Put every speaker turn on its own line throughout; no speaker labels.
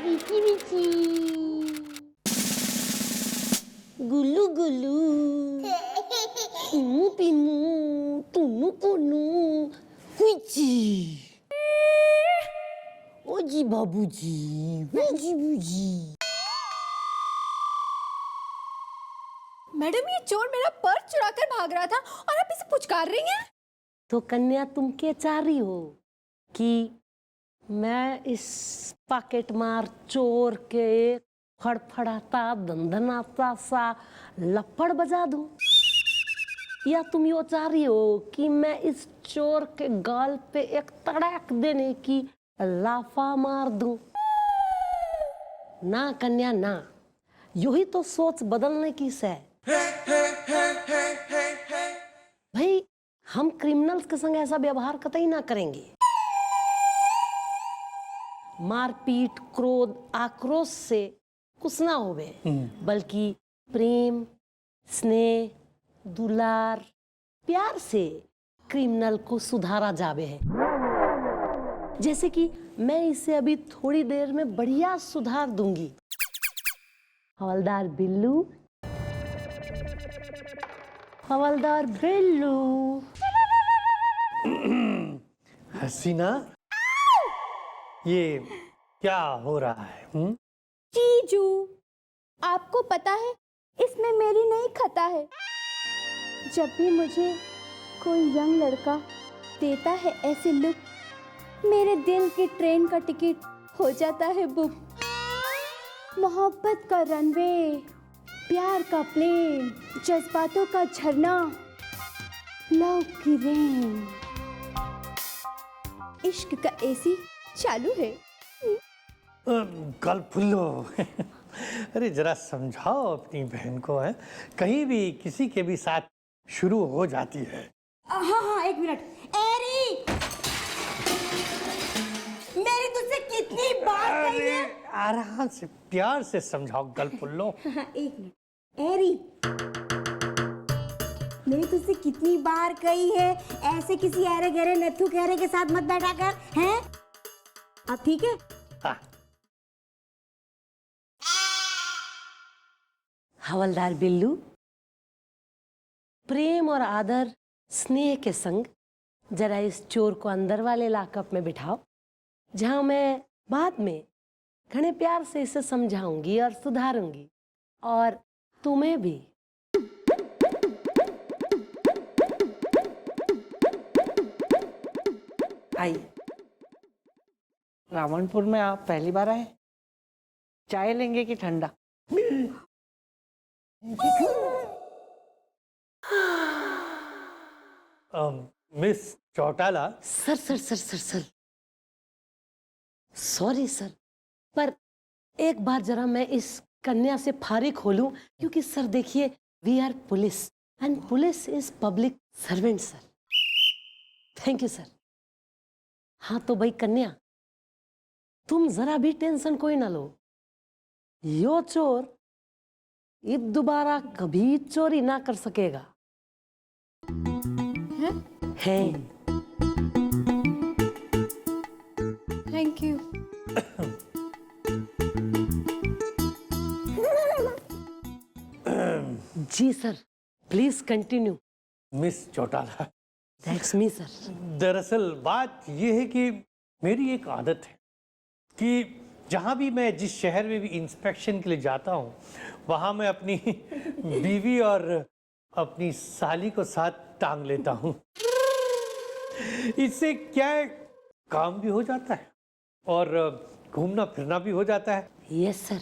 मीठी मीठी गुल्लू गुल्लू इमू पिमू टुनु टुनु हुईची ओजी बाबूजी वूजी वूजी।
मैडम, ये चोर मेरा पर्स चुराकर भाग रहा था और आप इसे पुचकार रही हैं?
तो कन्या, तुम क्या चाह रही हो कि मैं इस पॉकेट मार चोर के फड़फड़ाता धनधनाता सा लपड़ बजा दूं, या तुम यो चाह रही हो कि मैं इस चोर के गाल पे एक तड़ाक देने की लाफा मार दूं? ना कन्या ना, यू ही तो सोच बदलने की है भाई। हम क्रिमिनल्स के संग ऐसा व्यवहार कतई ना करेंगे। मारपीट, क्रोध, आक्रोश से कुछ ना होवे, बल्कि प्रेम, स्नेह, दुलार, प्यार से क्रिमिनल को सुधारा जावे है। जैसे कि मैं इसे अभी थोड़ी देर में बढ़िया सुधार दूंगी। हवलदार बिल्लू, हवलदार बिल्लू।
हसीना, ये क्या हो रहा है?
जीजू, आपको पता है इसमें मेरी नई खता है। जब भी मुझे कोई यंग लड़का देता है ऐसे लुक, मेरे दिल की ट्रेन का टिकट हो जाता है बुक। मोहब्बत का रनवे, प्यार का प्लेन, जज्बातों का झरना, लव की रेन, इश्क का एसी चालू है।
कल फुल्लो अरे जरा समझाओ अपनी बहन को, है कहीं भी किसी के भी साथ शुरू हो जाती है।
हाँ हाँ, एक मिनट। एरी, मेरी तुझसे कितनी बार कही है?
आराम से प्यार से समझाओ गल फुल्लो।
हाँ, एक मिनट। एरी, मैंने तुझसे कितनी बार कही है ऐसे किसी अरे गहरे नथु गहरे के साथ मत बैठा कर, हैं? अब ठीक है?
हाँ।
हवलदार बिल्लू, प्रेम और आदर स्नेह के संग जरा इस चोर को अंदर वाले लॉकअप में बिठाओ, जहां मैं बाद में घने प्यार से इसे समझाऊंगी और सुधारूंगी, और तुम्हें भी।
आइए। रावणपुर में आप पहली बार आए? चाय लेंगे कि ठंडा?
Miss Chautala.
Sir sir sir sir sir, sorry sir, पर एक बार जरा मैं इस कन्या से फारिग हो लूं, क्योंकि सर देखिए, we are police and police is public servant sir. Thank you sir. हाँ तो भाई कन्या, तुम जरा भी टेंशन कोई ना लो। यो चोर अब दोबारा कभी चोरी ना कर सकेगा। है?
Thank you.
जी sir, please continue.
Miss Chautala,
that's me sir.
दरअसल बात यह है कि मेरी एक आदत है कि जहाँ भी मैं जिस शहर में भी इंस्पेक्शन के लिए जाता हूँ, वहाँ मैं अपनी बीवी और अपनी साली को साथ टांग लेता हूँ। इससे क्या है, काम भी हो जाता है और घूमना फिरना भी हो जाता है।
यस सर,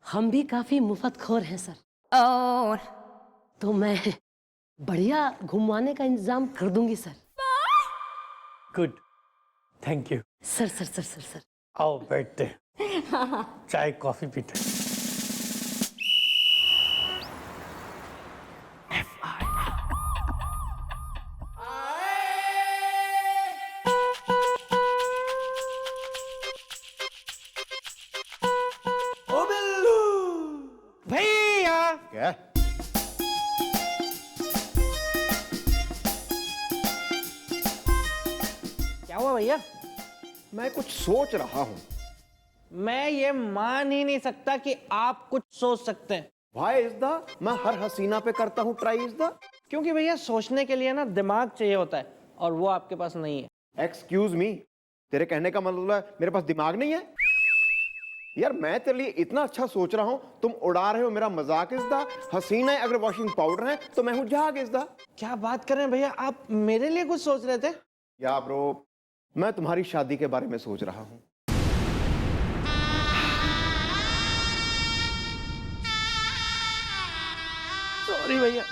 हम भी काफी मुफ्तखोर हैं सर।
और
तो मैं बढ़िया घुमाने का इंतजाम कर दूंगी sir.
Good, thank you.
Sir sir sir sir sir,
आओ बैठते हैं, चाय कॉफी पीते हैं।
ओ बिल्लू
भैया,
क्या?
क्या हुआ भैया?
मैं कुछ सोच रहा हूँ
मैं ये मान ही नहीं सकता कि आप कुछ सोच सकते हैं।
वाई इज द, मैं हर हसीना पे करता हूँ ट्राई इज द।
क्योंकि भैया सोचने के लिए ना दिमाग चाहिए होता है और वो आपके पास नहीं है।
एक्सक्यूज मी, तेरे कहने का मतलब है मेरे पास दिमाग नहीं है? यार मैं तेरे लिए इतना अच्छा सोच रहा हूँ, तुम उड़ा रहे हो मेरा मजाक इज द। हसीना है अगर वॉशिंग पाउडर है तो मैं हूँ जहाग इज द।
क्या बात कर रहे हैं भैया, आप मेरे लिए कुछ सोच रहे थे?
या ब्रो, मैं तुम्हारी शादी के बारे में सोच रहा हूँ।
सॉरी भैया,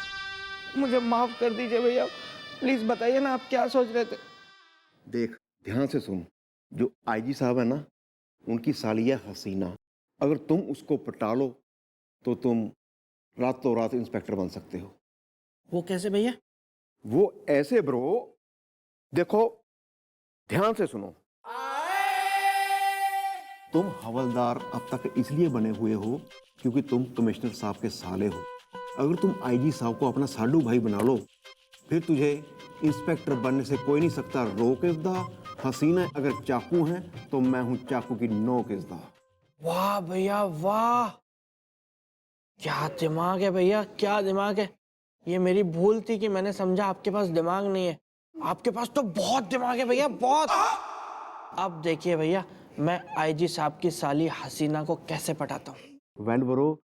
मुझे माफ कर दीजिए भैया। प्लीज बताइए ना आप क्या सोच रहे थे।
देख ध्यान से सुन, जो आईजी साहब है ना, उनकी साली है हसीना। अगर तुम उसको पटा लो तो तुम रातों रात इंस्पेक्टर बन सकते हो।
वो कैसे भैया?
वो ऐसे ब्रो, देखो ध्यान से सुनो, तुम हवलदार अब तक इसलिए बने हुए हो क्योंकि तुम कमिश्नर साहब के साले हो। अगर तुम आईजी साहब को अपना साडू भाई बना लो, फिर तुझे इंस्पेक्टर बनने से कोई नहीं सकता रोक इस दा। हसीना अगर चाकू है तो मैं हूं चाकू की नोक इस दा।
वाह भैया वाह, क्या दिमाग है भैया, क्या दिमाग है। ये मेरी भूल थी कि मैंने समझा आपके पास दिमाग नहीं है। आपके पास तो बहुत दिमाग है भैया, बहुत। अब देखिए भैया, मैं आईजी साहब की साली हसीना को कैसे पटाता हूँ।
वेल ब्रो,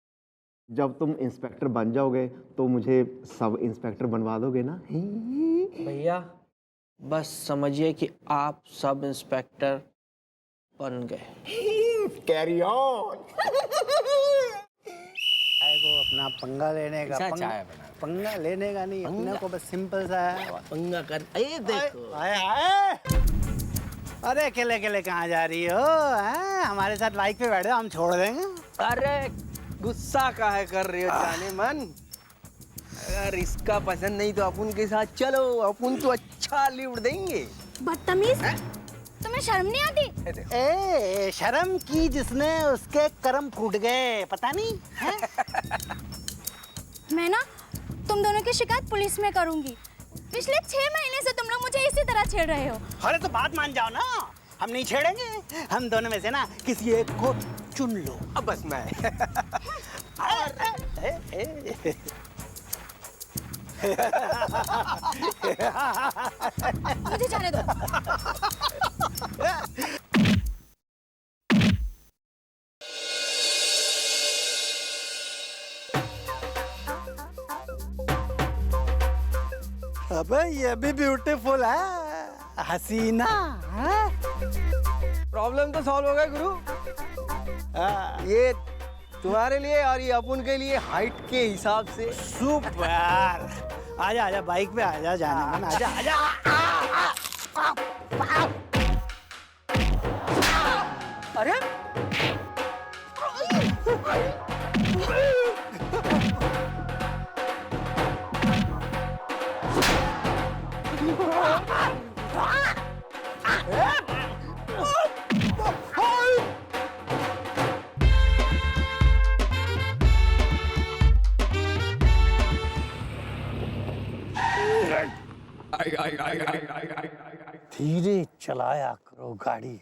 जब तुम इंस्पेक्टर बन जाओगे तो मुझे सब इंस्पेक्टर बनवा दोगे ना?
भैया बस समझिए कि आप सब इंस्पेक्टर बन गए।
Carry on.
को अपना पंगा लेने का पंगा लेने का नहीं, अपने को बस सिंपल सा है
पंगा कर। ये देखो,
आए आए। अरे अकेले अकेले कहाँ जा रही हो? हमारे साथ बाइक पे बैठे, हम छोड़ देंगे।
अरे गुस्सा काहे कर रही हो जाने मन? अगर इसका पसंद नहीं तो अपन के साथ चलो, अपन तो अच्छा लिफ्ट देंगे।
बदतमीज, तुम्हें शर्म नहीं आती?
ए शर्म की जिसने उसके कर्म फूट गए, पता नहीं है?
मैं ना तुम दोनों की शिकायत पुलिस में करूंगी। पिछले 6 महीने से तुम लोग मुझे इसी तरह छेड़ रहे हो।
अरे तो बात मान जाओ ना, हम नहीं छेड़ेंगे। हम दोनों में से ना किसी एक को चुन लो।
अब बस मैं
मुझे जाने दो।
अबे ये भी ब्यूटीफुल है, हसीना है?
प्रॉब्लम तो सॉल्व हो गया गुरु। ये तुम्हारे लिए और ये अपन के लिए हाइट के हिसाब से।
सुपर। आजा आजा बाइक पे आजा, जाने मन, आजा आजा।
अरे
धीरे चलाया करो गाड़ी।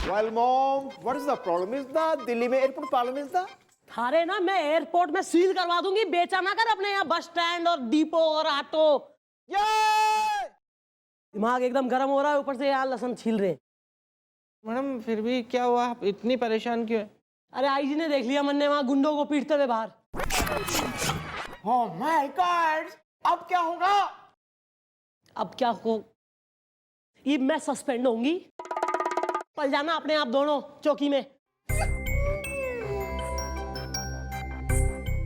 Well, mom, what is the problem? Is the Delhi में एयरपोर्ट प्रॉब्लम? इज द
अरे ना मैं एयरपोर्ट में सील करवा दूंगी, बेचा ना कर अपने यहाँ बस स्टैंड और डिपो और ऑटो। दिमाग एकदम गर्म हो रहा है, ऊपर से यहाँ लहसुन छील रहे।
मैडम फिर भी क्या हुआ, आप इतनी परेशान क्यों है?
अरे आईजी ने देख लिया मन्ने वहां गुंडों को पीटते हुए बाहर।
ओह माय गॉड, अब क्या होगा?
अब क्या हो, ये मैं सस्पेंड होंगी, पल जाना अपने आप दोनों चौकी में।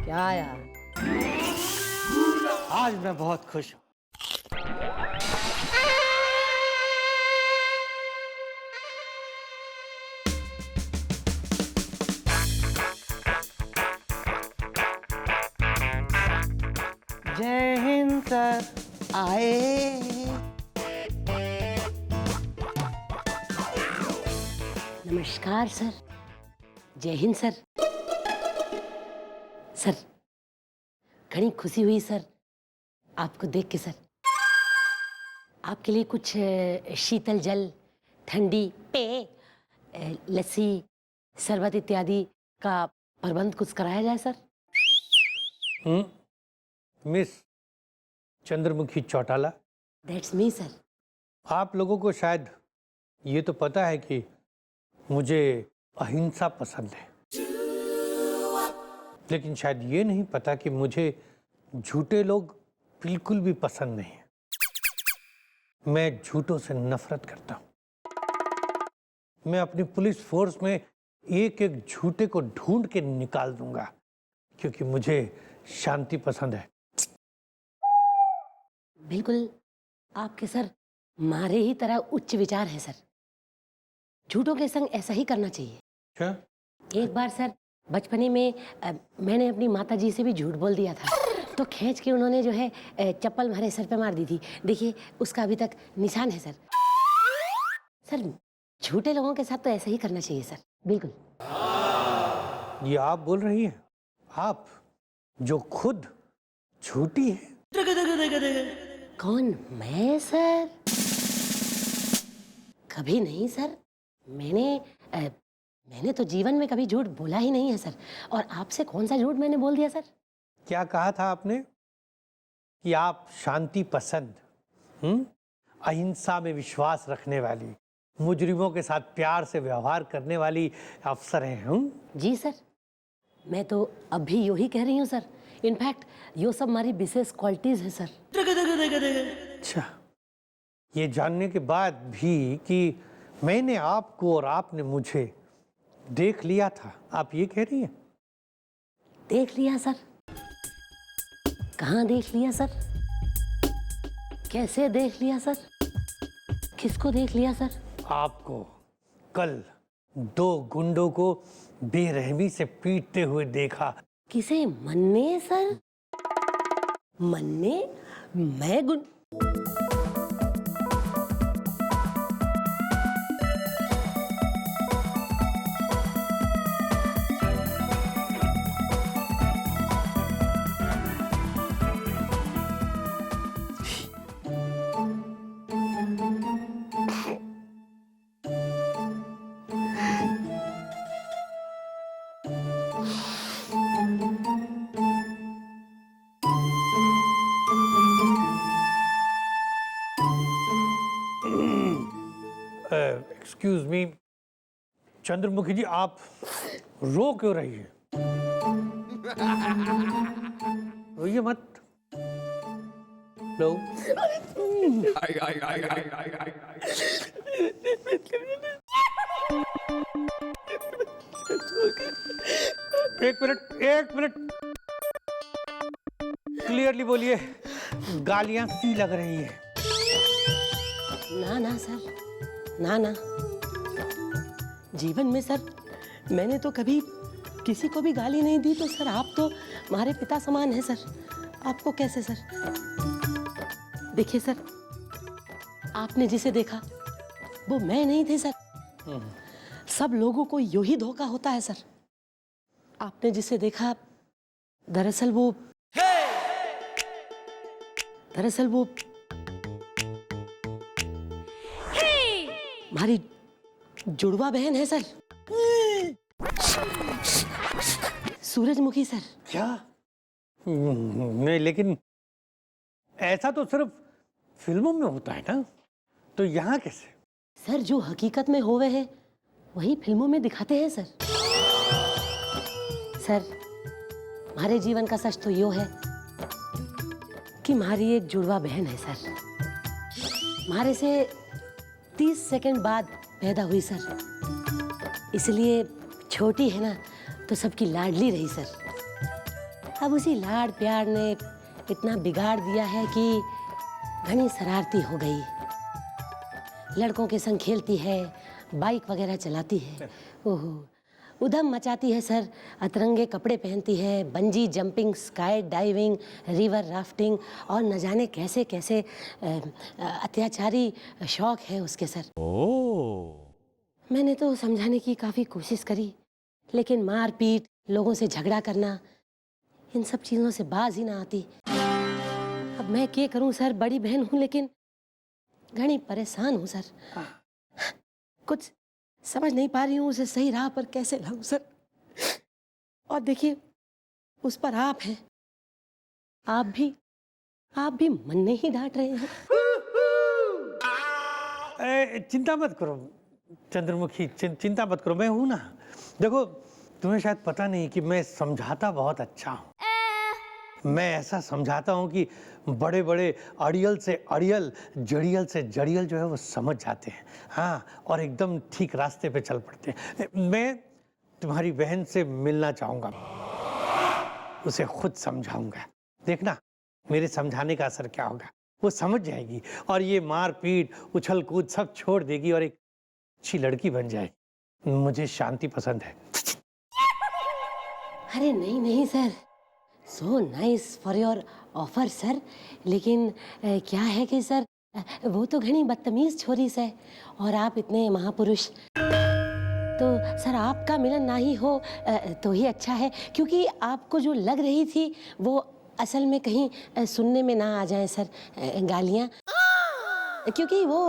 क्या यार,
आज मैं बहुत खुश हूँ।
जय हिंद सर आए।
नमस्कार सर, जय हिंद सर। सर घनी खुशी हुई सर आपको देख के सर। आपके लिए कुछ शीतल जल, ठंडी पेय, लस्सी, शरबत इत्यादि का प्रबंध कुछ कराया जाए sir.
Miss Chandramukhi Chautala,
that's me sir.
आप लोगों को शायद ये तो पता है कि मुझे अहिंसा पसंद है, लेकिन शायद ये नहीं पता कि मुझे झूठे लोग बिल्कुल भी पसंद नहीं है। मैं झूठों से नफरत करता हूं। मैं अपनी पुलिस फोर्स में एक एक झूठे को ढूंढ के निकाल दूंगा, क्योंकि मुझे शांति पसंद है।
बिल्कुल आपके सर मारे ही तरह उच्च विचार है सर। झूठों के संग ऐसा ही करना चाहिए।
क्या?
एक बार सर बचपने में मैंने अपनी माताजी से भी झूठ बोल दिया था, तो खींच के उन्होंने जो है चप्पल हमारे सर पे मार दी थी। देखिए उसका अभी तक निशान है सर। सर झूठे लोगों के साथ तो ऐसा ही करना चाहिए सर, बिल्कुल।
ये आप बोल रही हैं, आप जो खुद झूठी है?
कौन, मैं सर? कभी नहीं सर। मैंने तो जीवन में कभी झूठ बोला ही नहीं है सर। और आपसे कौन सा झूठ मैंने बोल दिया सर?
क्या कहा था आपने? कि आप शांति पसंद, अहिंसा में विश्वास रखने वाली, मुजरिमों के साथ प्यार से व्यवहार करने वाली अफसर हैं।
जी सर, मैं तो अभी यू ही कह रही हूँ सर। इनफैक्ट यो सब हमारी विशेष क्वालिटीज है सर।
अच्छा, ये जानने के बाद भी कि मैंने आपको और आपने मुझे देख लिया था, आप ये कह रही हैं?
देख लिया सर? कहाँ देख लिया सर? कैसे देख लिया सर? किसको देख लिया सर?
आपको कल 2 गुंडों को बेरहमी से पीटते हुए देखा।
किसे? मन्ने सर? मन्ने? मैं गुंड?
एक्सक्यूज मी चंद्रमुखी जी, आप रो क्यों रही है? रोइए मत। लो। एक मिनट क्लियरली बोलिए, गालियां सी लग रही है।
ना सर, ना। जीवन में सर मैंने तो कभी किसी को भी गाली नहीं दी। तो सर आप तो हमारे पिता समान हैं सर। आपको कैसे सर? देखिए सर, आपने जिसे देखा वो मैं नहीं थे सर। सब लोगों को यूं ही धोखा होता है सर। आपने जिसे देखा दरअसल वो हमारी जुड़वा बहन है सर। सूरजमुखी सर।
क्या? नहीं, लेकिन ऐसा तो सिर्फ फिल्मों में होता है ना, तो यहाँ कैसे?
सर जो हकीकत में होवे है वही फिल्मों में दिखाते हैं सर। सर हमारे जीवन का सच तो यो है कि हमारी एक जुड़वा बहन है सर। हमारे से 30 सेकंड बाद पैदा हुई सर, इसलिए छोटी है ना तो सबकी लाडली रही सर। अब उसी लाड प्यार ने इतना बिगाड़ दिया है कि घनी शरारती हो गई। लड़कों के संग खेलती है, बाइक वगैरह चलाती है, ओहो उधम मचाती है सर। अतरंगे कपड़े पहनती है, bungee jumping, sky diving, river rafting और न जाने कैसे कैसे अत्याचारी शौक है उसके सर। मैंने तो समझाने की काफ़ी कोशिश करी, लेकिन मार पीट, लोगों से झगड़ा करना, इन सब चीज़ों से बाज ही ना आती। अब मैं क्या करूं सर, बड़ी बहन हूं लेकिन घनी परेशान हूं सर। कुछ समझ नहीं पा रही हूँ उसे सही राह पर कैसे लाऊं सर। और देखिए उस पर आप हैं, आप भी मन में ही डांट रहे हैं।
चिंता मत करो चंद्रमुखी, चिंता मत करो, मैं हूं ना। देखो तुम्हें शायद पता नहीं कि मैं समझाता बहुत अच्छा हूँ। मैं ऐसा समझाता हूँ कि बड़े बड़े अड़ियल से अड़ियल, जड़ियल से जड़ियल जो है वो समझ जाते हैं, हाँ, और एकदम ठीक रास्ते पे चल पड़ते हैं। मैं तुम्हारी बहन से मिलना चाहूँगा, उसे खुद समझाऊंगा। देखना मेरे समझाने का असर क्या होगा, वो समझ जाएगी और ये मार पीट उछल कूद सब छोड़ देगी और एक अच्छी लड़की बन जाएगी। मुझे शांति पसंद है।
अरे नहीं sir, so nice for your offer sir, लेकिन क्या है कि सर वो तो घनी बदतमीज छोरी से, और आप इतने महापुरुष, तो सर आपका मिलन ना ही हो तो ही अच्छा है, क्योंकि आपको जो लग रही थी वो असल में कहीं सुनने में ना आ जाए सर गालियाँ, क्योंकि वो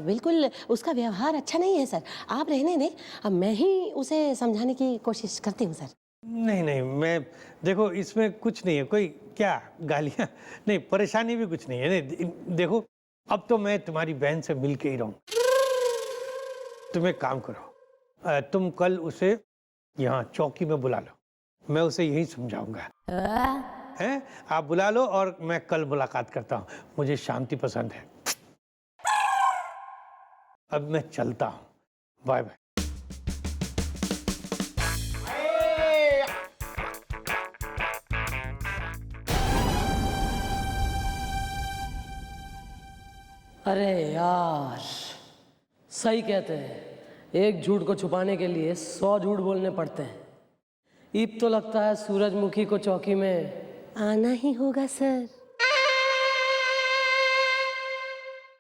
बिल्कुल उसका व्यवहार अच्छा नहीं है सर। आप रहने दें, अब मैं ही उसे समझाने की कोशिश करती हूँ सर।
नहीं, मैं देखो इसमें कुछ नहीं है, कोई क्या गालियाँ नहीं, परेशानी भी कुछ नहीं है। नहीं देखो, अब तो मैं तुम्हारी बहन से मिल के ही रहूँ। तुम एक काम करो, तुम कल उसे यहाँ चौकी में बुला लो, मैं उसे यही समझाऊंगा। हैं? आप बुला लो और मैं कल मुलाकात करता हूँ। मुझे शांति पसंद है। अब मैं चलता हूँ, बाय बाय।
अरे यार, सही कहते हैं, एक झूठ को छुपाने के लिए 100 झूठ बोलने पड़ते हैं। ईब तो लगता है सूरजमुखी को चौकी में आना ही होगा सर।